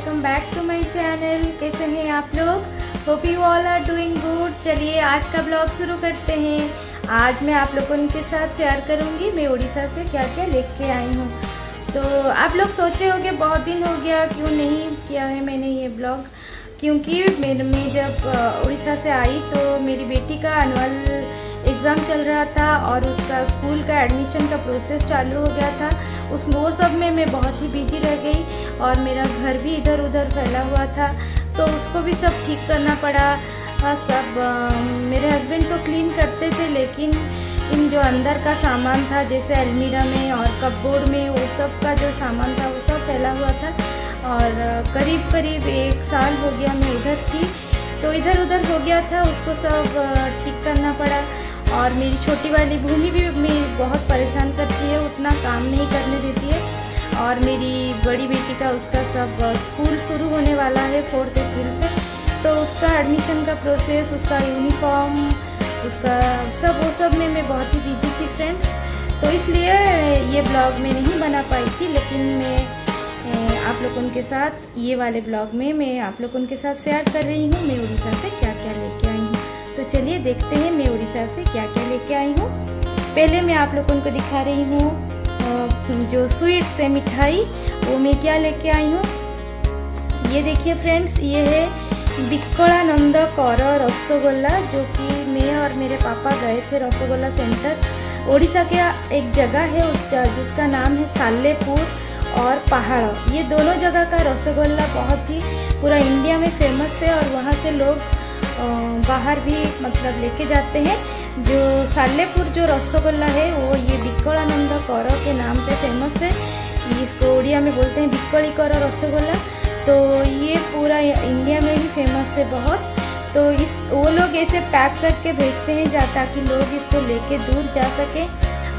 Welcome back to my channel. कैसे हैं आप लोग? Hope you all are doing good. चलिए आज का ब्लॉग शुरू करते हैं। आज मैं आप लोगों के साथ शेयर करूंगी मैं उड़ीसा से क्या क्या लेके आई हूँ। तो आप लोग सोच रहे होंगे बहुत दिन हो गया क्यों नहीं किया है मैंने ये ब्लॉग, क्योंकि मैं जब उड़ीसा से आई तो मेरी बेटी का एनुअल एग्ज़ाम चल रहा था और उसका स्कूल का एडमिशन का प्रोसेस चालू हो गया था। वो सब में मैं बहुत ही बिजी रह गई और मेरा घर भी इधर उधर फैला हुआ था, तो उसको भी सब ठीक करना पड़ा। सब मेरे हस्बैंड तो क्लीन करते थे, लेकिन इन जो अंदर का सामान था जैसे अलमीरा में और कपबोर्ड में वो सब का जो सामान था वो सब फैला हुआ था। और करीब 1 साल हो गया मैं उधर थी, तो इधर उधर हो गया था, उसको सब ठीक करना पड़ा। और मेरी छोटी वाली भूमि भी बहुत परेशान करती है, उतना काम नहीं करने देती है। और मेरी बड़ी बेटी का उसका सब स्कूल शुरू होने वाला है 4 अप्रैल से, तो उसका एडमिशन का प्रोसेस, उसका यूनिफॉर्म, उसका वो सब में मैं बहुत ही बिजी थी फ्रेंड्स। तो इसलिए ये ब्लॉग मैं नहीं बना पाई थी, लेकिन मैं आप लोगों के साथ ये वाले ब्लॉग में मैं आप लोगों के साथ शेयर कर रही हूँ मैं उड़ीसा से क्या क्या लेके आई हूँ। तो चलिए देखते हैं मैं उड़ीसा से क्या क्या लेके आई हूँ। पहले मैं आप लोगों को दिखा रही हूँ जो स्वीट से मिठाई वो मैं क्या लेके आई हूँ। ये देखिए फ्रेंड्स, ये है बिक्कड़ानंद कर रसगुल्ला, जो कि मैं और मेरे पापा गए थे रसगुल्ला सेंटर। उड़ीसा के एक जगह है जिसका नाम है सालेपुर और पहाड़। ये दोनों जगह का रसगुल्ला बहुत ही पूरा इंडिया में फेमस है और वहाँ से लोग बाहर भी मतलब लेके जाते हैं। जो सालेपुर जो रसगुल्ला है वो ये बिक्कड़ानंद कर के नाम से फेमस है। इसको उड़िया में बोलते हैं बिक्कड़ी कर रसगुल्ला। तो ये पूरा इंडिया में ही फेमस है बहुत। तो वो लोग ऐसे पैक करके भेजते हैं ताकि लोग इसको लेके दूर जा सकें,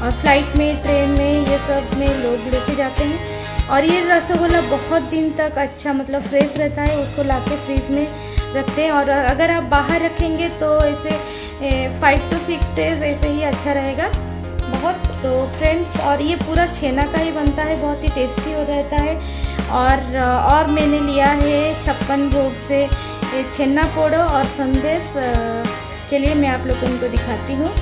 और फ्लाइट में, ट्रेन में, ये सब में लोग लेके जाते हैं। और ये रसगुल्ला बहुत दिन तक अच्छा मतलब फ्रेश रहता है, उसको लाके फ्रिज में रखते हैं। और अगर आप बाहर रखेंगे तो ऐसे 5 to 6 days ऐसे ही अच्छा रहेगा बहुत। तो फ्रेंड्स, और ये पूरा छेना का ही बनता है, बहुत ही टेस्टी हो रहता है। और मैंने लिया है 56 भोग से छेना पोड़ो और संदेश। चलिए मैं आप लोगों को दिखाती हूँ।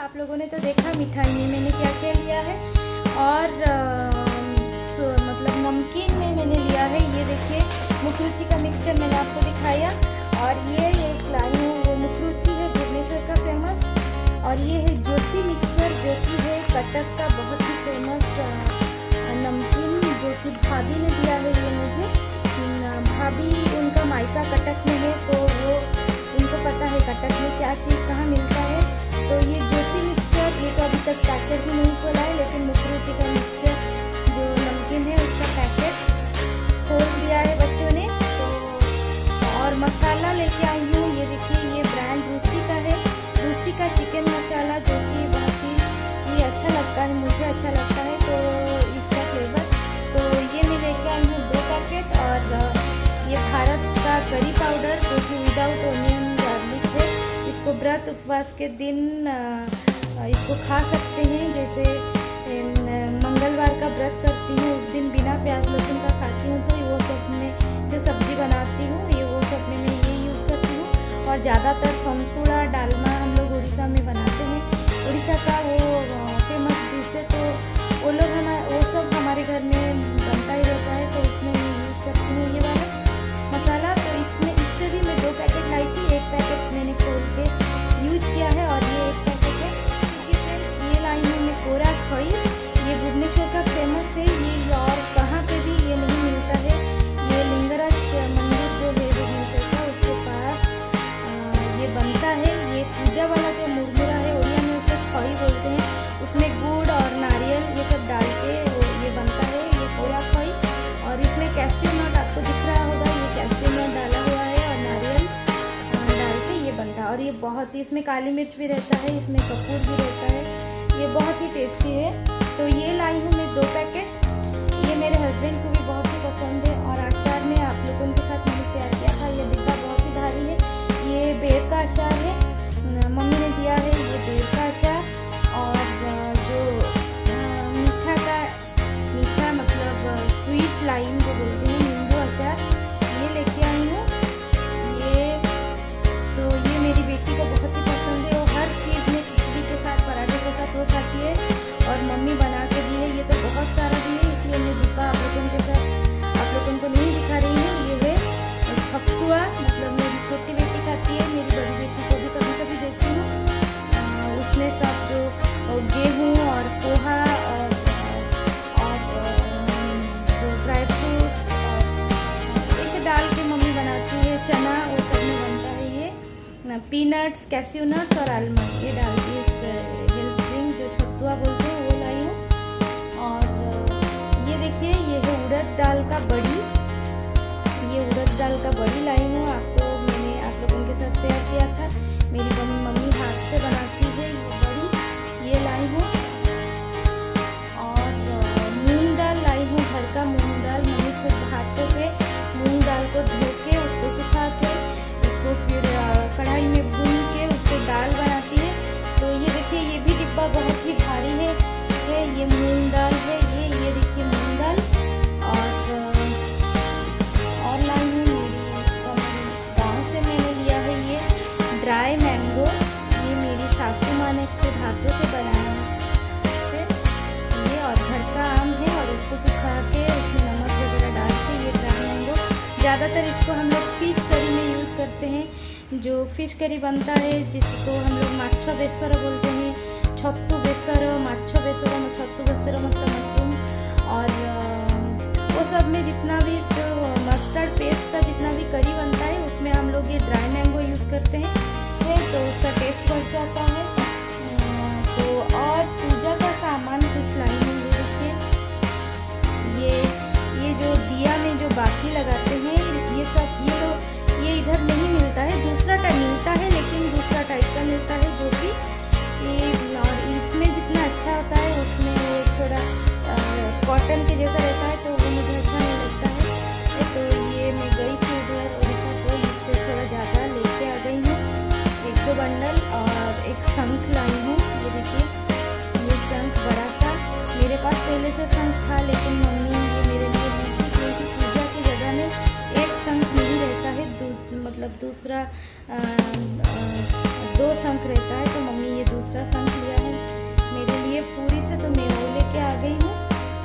आप लोगों ने तो देखा मिठाई में मैंने क्या क्या लिया है। और मतलब नमकीन में मैंने लिया है, ये देखिए मुखरुचि का मिक्सचर मैंने आपको दिखाया। और ये एक लाई हूँ, वो मुखरुचि है भुवनेश्वर का फेमस। और ये है ज्योति मिक्सचर, जो कि है कटक का बहुत ही फेमस नमकीन, जो कि भाभी ने दिया है ये मुझे। भाभी उनका मायका कटक में है, तो वो उनको पता है कटक में क्या चीज़ कहाँ मिलता है। तो ये ज्योति मिक्सचर, ये तो अभी तक पैकेट भी नहीं खोला है, लेकिन मुखरुचि का मिक्सचर जो नमकीन है उसका पैकेट खोल दिया है बच्चों ने। तो और मसाला लेके आई हूँ, ये देखिए ये ब्रांड रुचि का है, रुचि का चिकन मसाला, जो कि बहुत ही अच्छा लगता है, मुझे अच्छा लगता है तो इसका फ्लेवर। तो ये मैं लेके आई हूँ 2 पैकेट। और ये भारत का करी पाउडर, जो कि विदाउट ओनियन गार्लिक है। इसको व्रत उपवास के दिन इसको खा सकते हैं, जैसे मंगलवार का व्रत करती हूँ उस दिन बिना प्याज लहसुन का खाती हूँ, तो वो सब में जो सब्जी बनाती हूँ ये वो सब में मैं ये यूज़ करती हूँ। और ज़्यादातर संतुड़ा डालमा हम लोग उड़ीसा में बनाते हैं, उड़ीसा का वो फेमस डिश है, तो वो सब हमारे घर में बनता ही रहता है, तो उसमें मैं यूज़ करती हूँ ये वाला मसाला। तो इससे भी मैं 2 पैकेट लाई थी, 1 पैकेट मैंने खोल के यूज किया है और ये 1 पैकेट है। ये लाई हूँ मैं कोरा खोई, ये भुवनेश्वर का फेमस है ये, और कहाँ पे भी ये नहीं मिलता है। ये लिंगराज मंदिर जो है भुवनेश्वर का, उसके पास ये बनता है। ये पूजा वाला जो मुरमुरा है, उड़िया में उसे खोई बोलते हैं, उसमें गुड़ और ये बहुत ही, इसमें काली मिर्च भी रहता है, इसमें कपूर भी रहता है, ये बहुत ही टेस्टी है। तो ये लाई हूँ मैं 2 पैकेट, ये मेरे हस्बैंड को भी बहुत ही पसंद है। और अचार में आप लोगों के साथ मैंने शेयर किया था, ये डिब्बा बहुत ही भारी है, ये बेर का अचार है, मम्मी ने दिया है ये बेर का अचार। और जो मीठा मतलब स्वीट लाइम जो बोलते हैं, नींबू अचार, ये लेके आई हूँ। ये मेरी बेटी को बहुत ही पसंद है, वो हर चीज़ में खिचड़ी के साथ, पराठे के साथ वो खाती है। और मम्मी बना के दी है, ये तो बहुत सारा दी है, इसलिए मैं डिब्बा आप लोगों को नहीं दिखा रही हूँ। ये है छप्पुआ, मतलब मेरी छोटी बेटी खाती है, मेरी बड़ी बेटी को भी कभी कभी देती हूँ। उसमें सब जो गेहूँ और पोहा और जो ड्राई फ्रूट्स इसे डाल के मम्मी बनाती है, चना वो सब में बनता है। ये पीनट्स, कैस्यू नट्स और आलमंड ये डालती है, हेल्थ ड्रिंक जो छत्तुआ बोलते हैं वो लाई हूँ। और ये देखिए, ये है उड़द दाल का बड़ी, ये उड़द दाल का बड़ी लाई हूँ। मैंने आप लोगों के साथ शेयर किया था, मेरी मम्मी हाथ से बनाती है ये बड़ी, ये लाई हूँ। और मूंग दाल लाई हूँ, घर का मूंग दाल, मम्मी खुद हाथों से मूंग दाल को धो के उसको सुखा के उसको फिर कढ़ाई में भून के उससे दाल बनाती है। तो ये देखिए, ये भी डिब्बा बहुत ही भारी है, ये मूंग दाल है, ये देखिए मूंग दाल। और लाई हूँ गाँव से मैंने लिया है ये ड्राई मैंगो, ये मेरी सासू माँ ने खुद हाथों से बनाया है ये, और घर का आम है, और उसको सुखा के उसमें नमक वगैरह डाल के ये ड्राई मैंगो। ज़्यादातर इसको हम लोग फिश करी में यूज़ करते हैं, जो फिश करी बनता है जिसको हम लोग माछो बेसर बोलते हैं, छत्तू बेसर, माछो बेसर, छत्तू बेसर मतलब मशरूम। और वो सब में जितना भी तो मस्टर्ड पेस्ट का जितना भी करी बनता है उसमें हम लोग ये ड्राई मैंगो यूज़ करते हैं, तो उसका टेस्ट बढ़ जाता है। तो और पूजा का सामान कुछ लाई हूँ, देखिए ये जो दिया में जो बाती लगाते हैं, ये सब ये इधर नहीं मिलता है, दूसरा टाइप मिलता है, लेकिन दूसरा टाइप का मिलता है जो कि और इसमें जितना अच्छा होता है उसमें वो थोड़ा कॉटन के जैसा रहता है, तो वो मुझे अच्छा नहीं लगता है। तो ये मैं गई थी उधर उड़ीसा, तो इससे थोड़ा ज़्यादा लेके आ गई हूँ, 1-2 बंडल। और एक शंख लाई हूँ, ये देखिए ये शंख बड़ा सा, मेरे पास पहले से शंख था, लेकिन मम्मी ये मेरे लिए ली थी, क्योंकि पूजा की जगह में एक शंख नहीं रहता है, मतलब दूसरा 2 शंख रहता है, तो मम्मी ये दूसरा शंख लिया है मेरे लिए पूरी से, तो मैं वो लेके आ गई हूँ।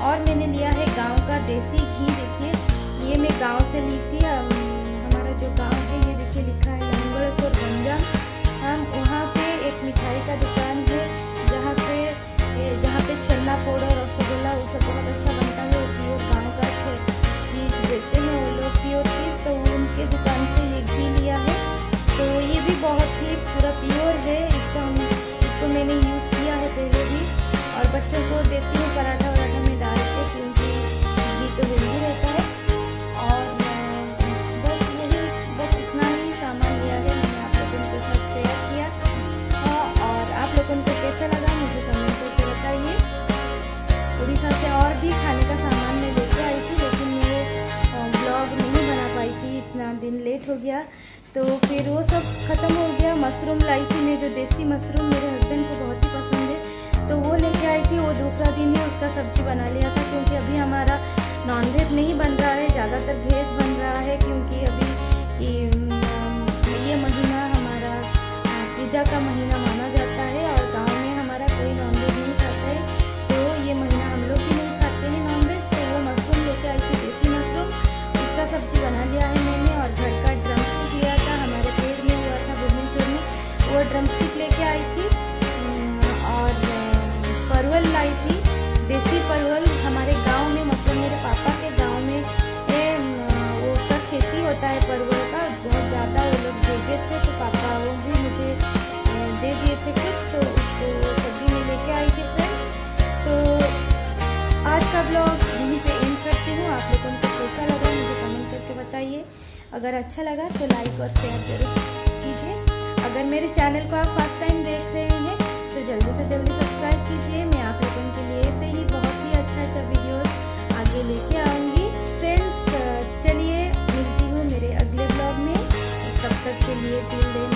और मैंने लिया है गांव का देसी घी, देखिए ये मैं गांव से ली थी, हमारा जो गांव है ये देखिए लिखा है लंगड़ और गंजम। हम वहाँ पे एक मिठाई का दुकान है जहाँ पे छन्ना पाउडर, रसगुल्ला वो सब बहुत अच्छा बनता है, वो प्योर गाँव का चीज़ देते हैं वो लोग, प्योर चीज़, तो उनके दुकान से ये घी लिया है। तो ये भी बहुत ही पूरा प्योर है, इसको मैंने यूज़ किया है पहले भी, और बच्चों को देती हूँ पराठा वराठा में डाल के, क्योंकि घी तो हेल्दी रहता है। और बस इतना ही सामान लिया है, मैंने आप लोगों के साथ शेयर किया। और आप लोगों को कैसा लगा मुझे कमेंट करके बताइए। उड़ीसा से और भी खाने का सामान मैं लेके आई थी, लेकिन मैं ब्लॉग नहीं बना पाई थी, इतना दिन लेट हो गया, तो फिर वो सब ख़त्म हो गया। मशरूम लाई थी मैं, जो देसी मशरूम मेरे हस्बैंड को बहुत ही पसंद है, तो वो लेके आई थी, वो दूसरा दिन है उसका सब्जी बना लिया था, क्योंकि अभी हमारा नॉनवेज नहीं बन रहा है, ज़्यादातर वेज बन रहा है, क्योंकि अभी ये महीना हमारा पूजा का महीना माना जाता है, और गांव में हमारा कोई नॉनवेज नहीं खाता है, तो ये महीना हम लोग भी नहीं खाते हैं नॉनवेज। तो वो मशरूम लेके आई थी, देसी मशरूम, उसका सब्जी बना लिया है मैंने। और घर का ड्रमस्टिक लिया था, हमारे पेड़ में हुआ था भुवनेश्वर में, वो ड्रमस्टिक लेके आई थी। और परवल लाई थी, देसी परवल, हमारे गांव में, मतलब मेरे पापा के गांव में वो उसका खेती होता है परवल का, बहुत ज़्यादा वो लोग देते थे, तो पापा वो भी मुझे दे दिए थे कुछ, तो उसको सब्जी में लेके आई थी फ्रेंड्स। तो आज का ब्लॉग यहीं पे एंड करती हूँ। आप लोगों को कैसा लगा मुझे कमेंट करके बताइए। अगर अच्छा लगा तो लाइक और शेयर जरूर कीजिए। अगर मेरे चैनल को आप फर्स्ट टाइम देख रहे हैं तो जल्दी से जल्दी सब्सक्राइब कीजिए। मैं आप लोगों के लिए ऐसे ही बहुत ही अच्छा वीडियोस आगे लेके आऊँगी। फ्रेंड्स चलिए मिलती हूँ मेरे अगले ब्लॉग में, तब तक के लिए टिल देन